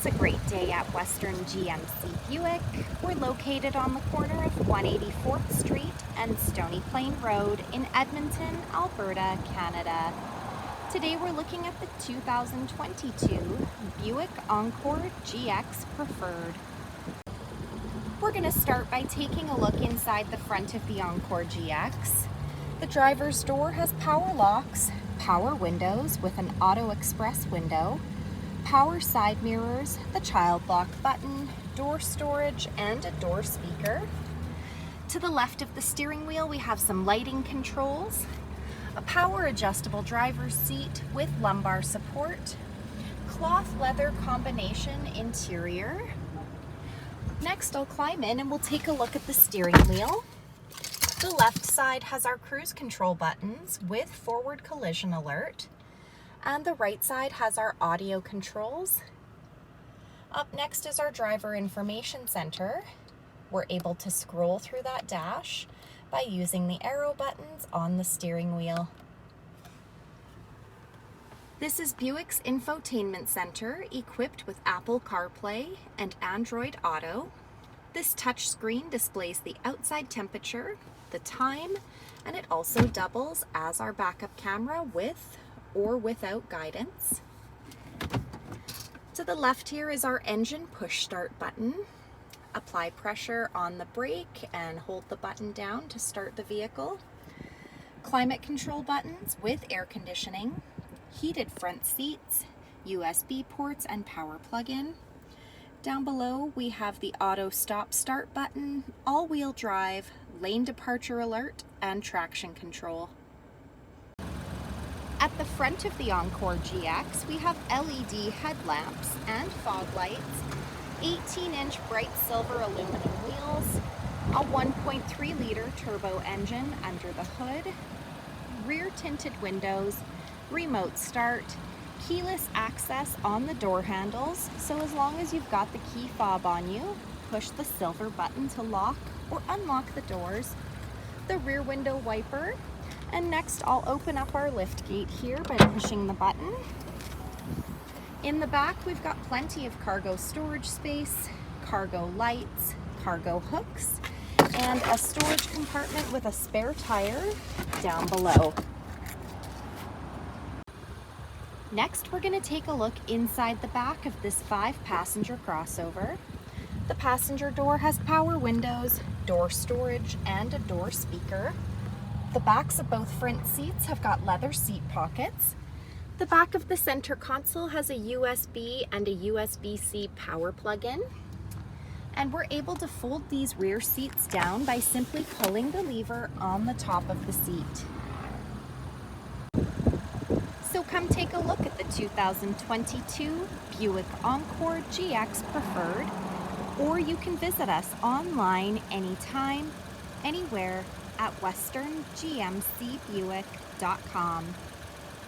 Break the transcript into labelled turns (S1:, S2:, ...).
S1: It's a great day at Western GMC Buick. We're located on the corner of 184th Street and Stony Plain Road in Edmonton, Alberta, Canada. Today we're looking at the 2022 Buick Encore GX Preferred. We're going to start by taking a look inside the front of the Encore GX. The driver's door has power locks, power windows with an auto express window, power side mirrors, the child lock button, door storage, and a door speaker. To the left of the steering wheel, we have some lighting controls, a power adjustable driver's seat with lumbar support, cloth leather combination interior. Next, I'll climb in and we'll take a look at the steering wheel. The left side has our cruise control buttons with forward collision alert, and the right side has our audio controls. Up next is our driver information center. We're able to scroll through that dash by using the arrow buttons on the steering wheel. This is Buick's Infotainment Center, equipped with Apple CarPlay and Android Auto. This touchscreen displays the outside temperature, the time, and it also doubles as our backup camera with or without guidance. To the left here is our engine push start button. Apply pressure on the brake and hold the button down to start the vehicle. Climate control buttons with air conditioning, heated front seats, USB ports, and power plug-in. Down below we have the auto stop start button, all-wheel drive, lane departure alert, and traction control. At the front of the Encore GX, we have LED headlamps and fog lights, 18-inch bright silver aluminum wheels, a 1.3-liter turbo engine under the hood, rear tinted windows, remote start, keyless access on the door handles, so as long as you've got the key fob on you, push the silver button to lock or unlock the doors, the rear window wiper, and next I'll open up our lift gate here by pushing the button. In the back we've got plenty of cargo storage space, cargo lights, cargo hooks, and a storage compartment with a spare tire down below. Next, we're going to take a look inside the back of this 5-passenger crossover. The passenger door has power windows, door storage, and a door speaker. The backs of both front seats have got leather seat pockets. The back of the center console has a USB and a USB-C power plug-in. And we're able to fold these rear seats down by simply pulling the lever on the top of the seat. So come take a look at the 2022 Buick Encore GX Preferred, or you can visit us online anytime, anywhere at westerngmcbuick.com.